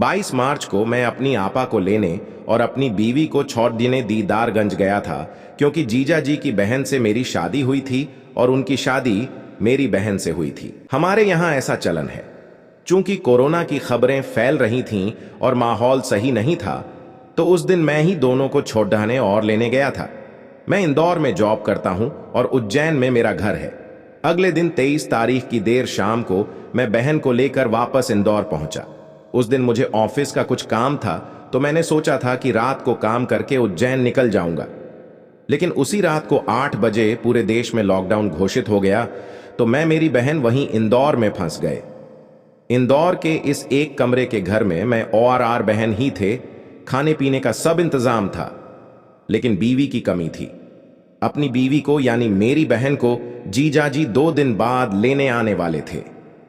22 मार्च को मैं अपनी आपा को लेने और अपनी बीवी को छोड़ने दीदारगंज गया था, क्योंकि जीजा जी की बहन से मेरी शादी हुई थी और उनकी शादी मेरी बहन से हुई थी। हमारे यहाँ ऐसा चलन है। चूंकि कोरोना की खबरें फैल रही थीं और माहौल सही नहीं था, तो उस दिन मैं ही दोनों को छोड़ने और लेने गया था। मैं इंदौर में जॉब करता हूं और उज्जैन में मेरा घर है। अगले दिन 23 तारीख की देर शाम को मैं बहन को लेकर वापस इंदौर पहुंचा। उस दिन मुझे ऑफिस का कुछ काम था, तो मैंने सोचा था कि रात को काम करके उज्जैन निकल जाऊंगा। लेकिन उसी रात को 8 बजे पूरे देश में लॉकडाउन घोषित हो गया, तो मैं मेरी बहन वहीं इंदौर में फंस गए। इंदौर के इस एक कमरे के घर में मैं और बहन ही थे। खाने पीने का सब इंतजाम था, लेकिन बीवी की कमी थी। अपनी बीवी को यानी मेरी बहन को जीजाजी 2 दिन बाद लेने आने वाले थे।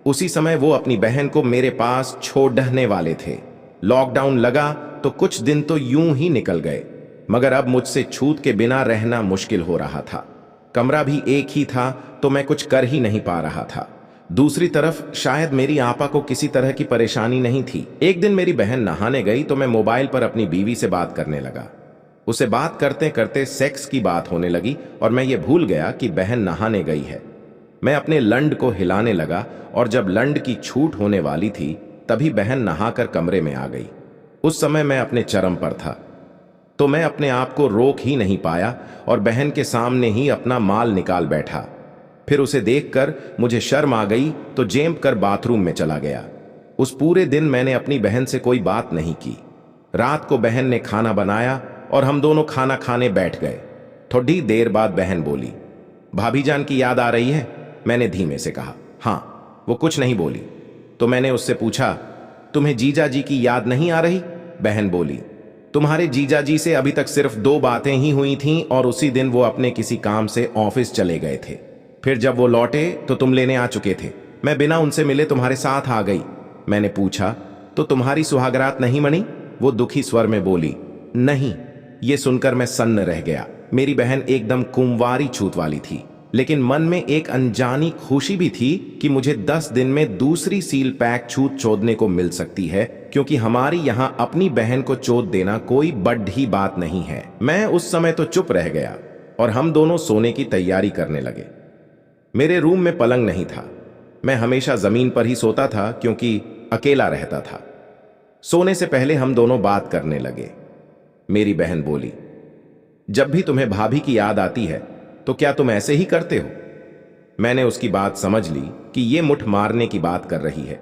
उसी समय वो अपनी बहन को मेरे पास छोड़ने वाले थे। लॉकडाउन लगा तो कुछ दिन तो यूं ही निकल गए, मगर अब मुझसे छूत के बिना रहना मुश्किल हो रहा था। कमरा भी एक ही था, तो मैं कुछ कर ही नहीं पा रहा था। दूसरी तरफ शायद मेरी आपा को किसी तरह की परेशानी नहीं थी। एक दिन मेरी बहन नहाने गई तो मैं मोबाइल पर अपनी बीवी से बात करने लगा। उसे बात करते करते सेक्स की बात होने लगी और मैं ये भूल गया कि बहन नहाने गई है। मैं अपने लंड को हिलाने लगा और जब लंड की छूट होने वाली थी, तभी बहन नहाकर कमरे में आ गई। उस समय मैं अपने चरम पर था, तो मैं अपने आप को रोक ही नहीं पाया और बहन के सामने ही अपना माल निकाल बैठा। फिर उसे देखकर मुझे शर्म आ गई, तो जेब कर बाथरूम में चला गया। उस पूरे दिन मैंने अपनी बहन से कोई बात नहीं की। रात को बहन ने खाना बनाया और हम दोनों खाना खाने बैठ गए। थोड़ी देर बाद बहन बोली, भाभी जान की याद आ रही है? मैंने धीमे से कहा, हाँ। वो कुछ नहीं बोली। तो मैंने उससे पूछा, तुम्हें जीजा जी की याद नहीं आ रही? बहन बोली, तुम्हारे जीजा जी से अभी तक सिर्फ 2 बातें ही हुई थीं और उसी दिन वो अपने किसी काम से ऑफिस चले गए थे। फिर जब वो लौटे तो तुम लेने आ चुके थे। मैं बिना उनसे मिले तुम्हारे साथ आ गई। मैंने पूछा, तो तुम्हारी सुहागरात नहीं मनी? वो दुखी स्वर में बोली, नहीं। ये सुनकर मैं सन्न रह गया। मेरी बहन एकदम कुंवारी छूत वाली थी, लेकिन मन में एक अनजानी खुशी भी थी कि मुझे 10 दिन में दूसरी सील पैक छूत चोदने को मिल सकती है, क्योंकि हमारी यहां अपनी बहन को चोद देना कोई बड़ी बात नहीं है। मैं उस समय तो चुप रह गया और हम दोनों सोने की तैयारी करने लगे। मेरे रूम में पलंग नहीं था। मैं हमेशा जमीन पर ही सोता था, क्योंकि अकेला रहता था। सोने से पहले हम दोनों बात करने लगे। मेरी बहन बोली, जब भी तुम्हें भाभी की याद आती है तो क्या तुम ऐसे ही करते हो? मैंने उसकी बात समझ ली कि ये मुठ मारने की बात कर रही है।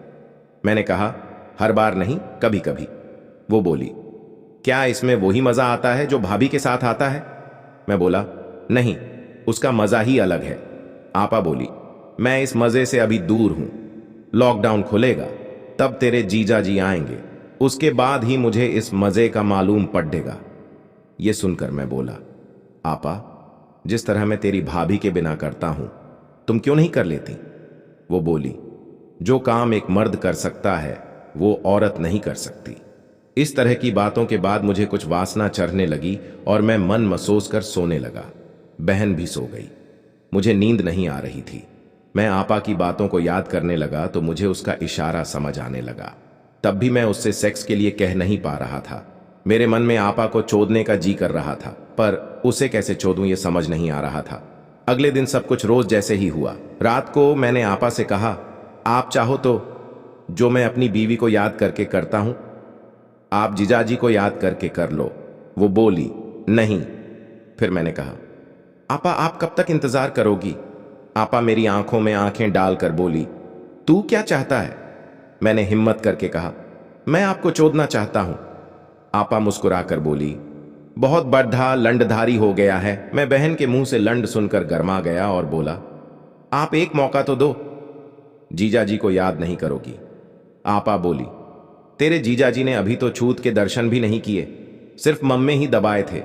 मैंने कहा, हर बार नहीं, कभी कभी। वो बोली, क्या इसमें वही मजा आता है जो भाभी के साथ आता है? मैं बोला, नहीं, उसका मजा ही अलग है। आपा बोली, मैं इस मजे से अभी दूर हूं। लॉकडाउन खुलेगा तब तेरे जीजा जी आएंगे, उसके बाद ही मुझे इस मजे का मालूम पड़ेगा। ये सुनकर मैं बोला, आपा, जिस तरह मैं तेरी भाभी के बिना करता हूं, तुम क्यों नहीं कर लेती? वो बोली, जो काम एक मर्द कर सकता है वो औरत नहीं कर सकती। इस तरह की बातों के बाद मुझे कुछ वासना चढ़ने लगी और मैं मन मसोस कर सोने लगा। बहन भी सो गई। मुझे नींद नहीं आ रही थी। मैं आपा की बातों को याद करने लगा तो मुझे उसका इशारा समझ आने लगा। तब भी मैं उससे सेक्स के लिए कह नहीं पा रहा था। मेरे मन में आपा को चोदने का जी कर रहा था, पर उसे कैसे चोदूं ये समझ नहीं आ रहा था। अगले दिन सब कुछ रोज जैसे ही हुआ। रात को मैंने आपा से कहा, आप चाहो तो जो मैं अपनी बीवी को याद करके करता हूं, आप जीजाजी को याद करके कर लो। वो बोली, नहीं। फिर मैंने कहा, आपा, आप कब तक इंतजार करोगी? आपा मेरी आंखों में आंखें डालकर बोली, तू क्या चाहता है? मैंने हिम्मत करके कहा, मैं आपको चोदना चाहता हूं। आपा मुस्कुराकर बोली, बहुत बड़ा लंडधारी हो गया है। मैं बहन के मुंह से लंड सुनकर गर्मा गया और बोला, आप एक मौका तो दो। जीजाजी को याद नहीं करोगी? आपा बोली, तेरे जीजाजी ने अभी तो छूत के दर्शन भी नहीं किए, सिर्फ मम्मे ही दबाए थे।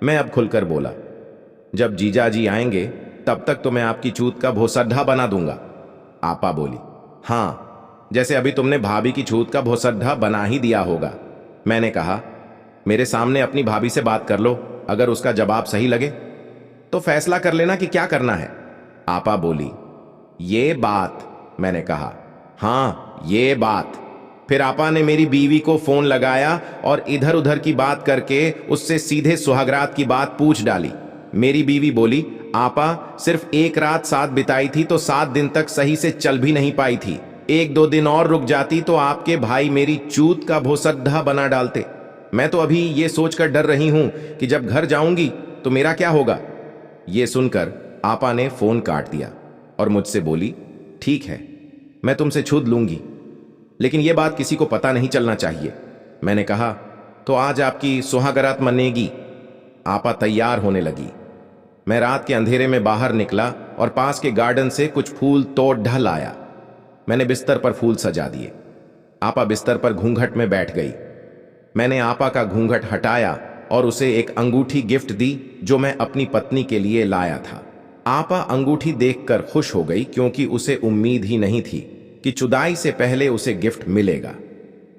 मैं अब खुलकर बोला, जब जीजाजी आएंगे तब तक तो मैं आपकी छूत का भोसड्ढा बना दूंगा। आपा बोली, हाँ, जैसे अभी तुमने भाभी की छूत का भोसड्ढा बना ही दिया होगा। मैंने कहा, मेरे सामने अपनी भाभी से बात कर लो, अगर उसका जवाब सही लगे तो फैसला कर लेना कि क्या करना है। आपा बोली, ये बात? मैंने कहा, हाँ, ये बात। फिर आपा ने मेरी बीवी को फोन लगाया और इधर उधर की बात करके उससे सीधे सुहागरात की बात पूछ डाली। मेरी बीवी बोली, आपा सिर्फ एक रात साथ बिताई थी तो 7 दिन तक सही से चल भी नहीं पाई थी। 1-2 दिन और रुक जाती तो आपके भाई मेरी चूत का भोसड्ढा बना डालते। मैं तो अभी ये सोचकर डर रही हूं कि जब घर जाऊंगी तो मेरा क्या होगा। ये सुनकर आपा ने फोन काट दिया और मुझसे बोली, ठीक है, मैं तुमसे छूत लूंगी, लेकिन यह बात किसी को पता नहीं चलना चाहिए। मैंने कहा, तो आज आपकी सुहागरात मनेगी। आपा तैयार होने लगी। मैं रात के अंधेरे में बाहर निकला और पास के गार्डन से कुछ फूल तोड़ ढल आया। मैंने बिस्तर पर फूल सजा दिए। आपा बिस्तर पर घूंघट में बैठ गई। मैंने आपा का घूंघट हटाया और उसे एक अंगूठी गिफ्ट दी जो मैं अपनी पत्नी के लिए लाया था। आपा अंगूठी देखकर खुश हो गई क्योंकि उसे उम्मीद ही नहीं थी कि चुदाई से पहले उसे गिफ्ट मिलेगा।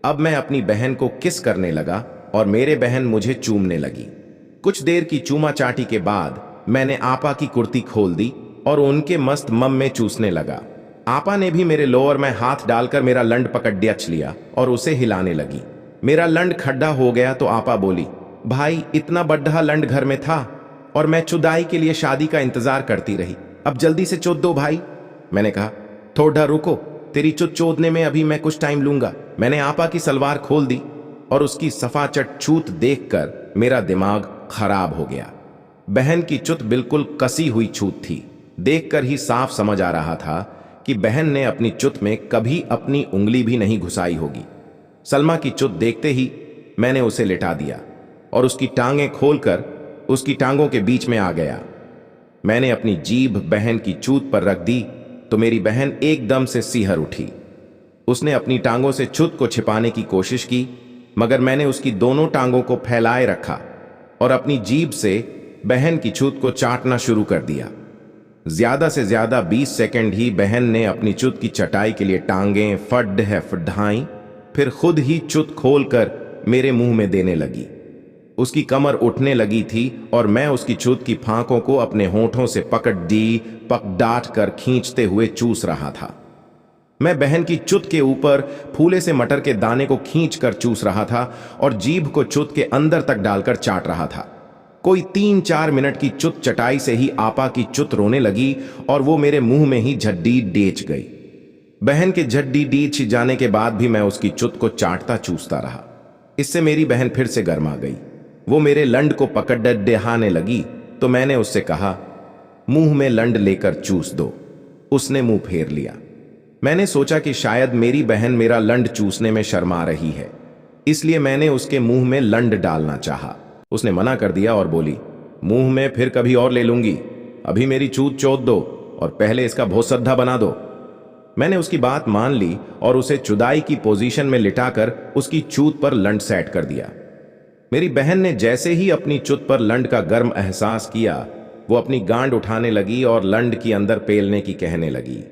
अब मैं अपनी बहन को किस करने लगा और मेरे बहन मुझे चूमने लगी। कुछ देर की चूमा चाटी के बाद मैंने आपा की कुर्ती खोल दी और उनके मस्त मम में चूसने लगा। आपा ने भी मेरे लोअर में हाथ डालकर मेरा लंड पकड़ लिया और उसे हिलाने लगी। मेरा लंड खड्डा हो गया तो आपा बोली, भाई इतना बड्ढा लंड घर में था और मैं चुदाई के लिए शादी का इंतजार करती रही, अब जल्दी से चोद दो भाई। मैंने कहा, थोड़ा रुको, तेरी चुत चोदने में अभी मैं कुछ टाइम लूंगा। मैंने आपा की सलवार खोल दी और उसकी सफाचट चूत देखकर मेरा दिमाग खराब हो गया। बहन की चुत बिल्कुल कसी हुई छूत थी। देखकर ही साफ समझ आ रहा था कि बहन ने अपनी चुत में कभी अपनी उंगली भी नहीं घुसाई होगी। सलमा की चुत देखते ही मैंने उसे लिटा दिया और उसकी टांगें खोलकर उसकी टांगों के बीच में आ गया। मैंने अपनी जीभ बहन की चूत पर रख दी तो मेरी बहन एकदम से सिहर उठी। उसने अपनी टांगों से चुत को छिपाने की कोशिश की, मगर मैंने उसकी दोनों टांगों को फैलाए रखा और अपनी जीभ से बहन की चूत को चाटना शुरू कर दिया। ज्यादा से ज्यादा 20 सेकंड ही बहन ने अपनी चुत की चटाई के लिए टांगें फड्ढाई, फिर खुद ही चुत खोलकर मेरे मुंह में देने लगी। उसकी कमर उठने लगी थी और मैं उसकी चुत की फांकों को अपने होठों से पकडाट कर खींचते हुए चूस रहा था। मैं बहन की चुत के ऊपर फूले से मटर के दाने को खींचकर चूस रहा था और जीभ को चुत के अंदर तक डालकर चाट रहा था। कोई 3-4 मिनट की चुत चटाई से ही आपा की चुत रोने लगी और वो मेरे मुंह में ही झड्डी डेच गई। बहन के झड्डी डीच जाने के बाद भी मैं उसकी चुत को चाटता चूसता रहा। इससे मेरी बहन फिर से गर्मा गई। वो मेरे लंड को पकड़ डहाने लगी तो मैंने उससे कहा, मुंह में लंड लेकर चूस दो। उसने मुंह फेर लिया। मैंने सोचा कि शायद मेरी बहन मेरा लंड चूसने में शर्मा रही है, इसलिए मैंने उसके मुंह में लंड डालना चाहा। उसने मना कर दिया और बोली, मुंह में फिर कभी और ले लूंगी, अभी मेरी चूत चोद दो और पहले इसका भोसद्धा बना दो। मैंने उसकी बात मान ली और उसे चुदाई की पोजीशन में लिटाकर उसकी चूत पर लंड सेट कर दिया। मेरी बहन ने जैसे ही अपनी चुत पर लंड का गर्म एहसास किया, वो अपनी गांड उठाने लगी और लंड की अंदर पेलने की कहने लगी।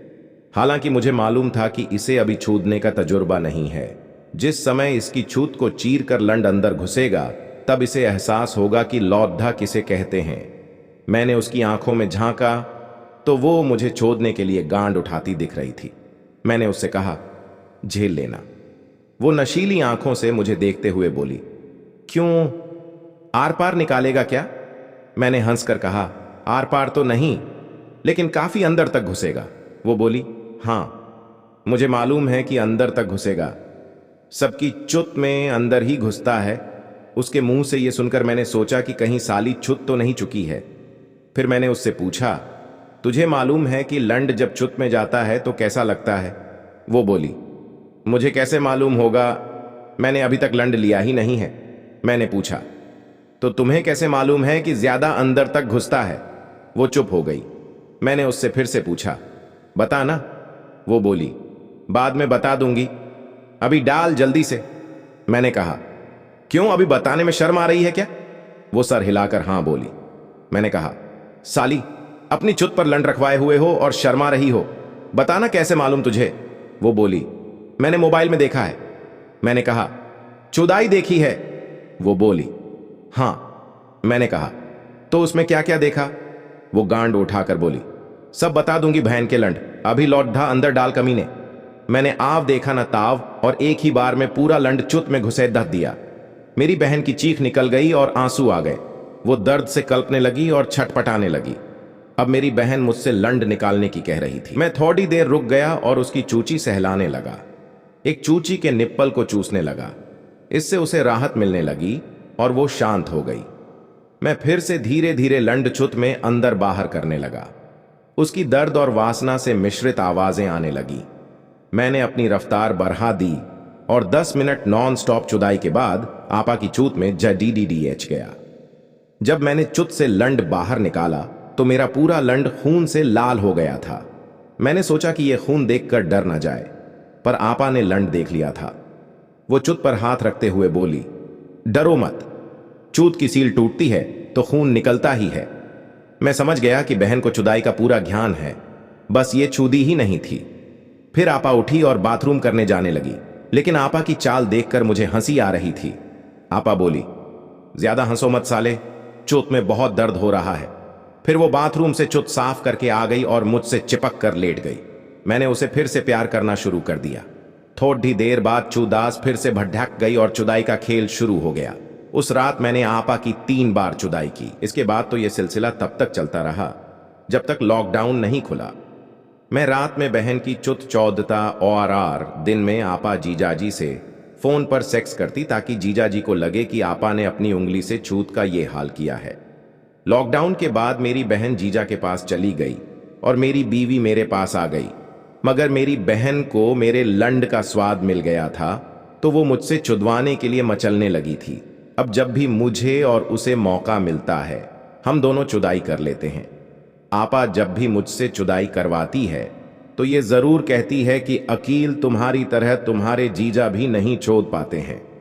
हालांकि मुझे मालूम था कि इसे अभी छूदने का तजुर्बा नहीं है। जिस समय इसकी छूत को चीर कर लंड अंदर घुसेगा तब इसे एहसास होगा कि लौद्धा किसे कहते हैं। मैंने उसकी आंखों में झांका तो वो मुझे छोड़ने के लिए गांड उठाती दिख रही थी। मैंने उससे कहा, झेल लेना। वो नशीली आंखों से मुझे देखते हुए बोली, क्यों, आर पार निकालेगा क्या? मैंने हंसकर कहा, आर पार तो नहीं, लेकिन काफी अंदर तक घुसेगा। वो बोली, हां, मुझे मालूम है कि अंदर तक घुसेगा, सबकी चुत में अंदर ही घुसता है। उसके मुंह से यह सुनकर मैंने सोचा कि कहीं साली चुत तो नहीं चुकी है। फिर मैंने उससे पूछा, तुझे मालूम है कि लंड जब चुत में जाता है तो कैसा लगता है? वो बोली, मुझे कैसे मालूम होगा, मैंने अभी तक लंड लिया ही नहीं है। मैंने पूछा, तो तुम्हें कैसे मालूम है कि ज्यादा अंदर तक घुसता है? वो चुप हो गई। मैंने उससे फिर से पूछा, बता ना। वो बोली, बाद में बता दूंगी, अभी डाल जल्दी से। मैंने कहा, क्यों, अभी बताने में शर्म आ रही है क्या? वो सर हिलाकर हां बोली। मैंने कहा, साली, अपनी चुत पर लंड रखवाए हुए हो और शर्मा रही हो, बताना कैसे मालूम तुझे? वो बोली, मैंने मोबाइल में देखा है। मैंने कहा, चुदाई देखी है? वो बोली, हां। मैंने कहा, तो उसमें क्या क्या देखा? वो गांड उठाकर बोली, सब बता दूंगी बहन के लंड, अभी लौटधा अंदर डाल कमीने। मैंने आव देखा न ताव और एक ही बार में पूरा लंड चुत में घुसे धस दिया। मेरी बहन की चीख निकल गई और आंसू आ गए। वो दर्द से कल्पने लगी और छटपटाने लगी। अब मेरी बहन मुझसे लंड निकालने की कह रही थी। मैं थोड़ी देर रुक गया और उसकी चूची सहलाने लगा। एक चूची के निप्पल को चूसने लगा। इससे उसे राहत मिलने लगी और वो शांत हो गई। मैं फिर से धीरे धीरे लंड चुत में अंदर बाहर करने लगा। उसकी दर्द और वासना से मिश्रित आवाजें आने लगी। मैंने अपनी रफ्तार बढ़ा दी और 10 मिनट नॉन स्टॉप चुदाई के बाद आपा की चूत में जडीडीडीएच गया। जब मैंने चुत से लंड बाहर निकाला तो मेरा पूरा लंड खून से लाल हो गया था। मैंने सोचा कि यह खून देखकर डर न जाए, पर आपा ने लंड देख लिया था। वो चुत पर हाथ रखते हुए बोली, डरो मत, चूत की सील टूटती है तो खून निकलता ही है। मैं समझ गया कि बहन को चुदाई का पूरा ज्ञान है, बस ये चूदी ही नहीं थी। फिर आपा उठी और बाथरूम करने जाने लगी, लेकिन आपा की चाल देखकर मुझे हंसी आ रही थी। आपा बोली, ज्यादा हंसो मत साले, चूत में बहुत दर्द हो रहा है। फिर वो बाथरूम से चुत साफ करके आ गई और मुझसे चिपक कर लेट गई। मैंने उसे फिर से प्यार करना शुरू कर दिया। थोड़ी देर बाद चूदास फिर से भटक गई और चुदाई का खेल शुरू हो गया। उस रात मैंने आपा की 3 बार चुदाई की। इसके बाद तो यह सिलसिला तब तक चलता रहा जब तक लॉकडाउन नहीं खुला। मैं रात में बहन की चुत चौदता और दिन में आपा जीजाजी से फोन पर सेक्स करती, ताकि जीजाजी को लगे कि आपा ने अपनी उंगली से चूत का ये हाल किया है। लॉकडाउन के बाद मेरी बहन जीजा के पास चली गई और मेरी बीवी मेरे पास आ गई, मगर मेरी बहन को मेरे लंड का स्वाद मिल गया था तो वो मुझसे चुदवाने के लिए मचलने लगी थी। अब जब भी मुझे और उसे मौका मिलता है हम दोनों चुदाई कर लेते हैं। आपा जब भी मुझसे चुदाई करवाती है तो ये जरूर कहती है कि अकील तुम्हारी तरह तुम्हारे जीजा भी नहीं चोद पाते हैं।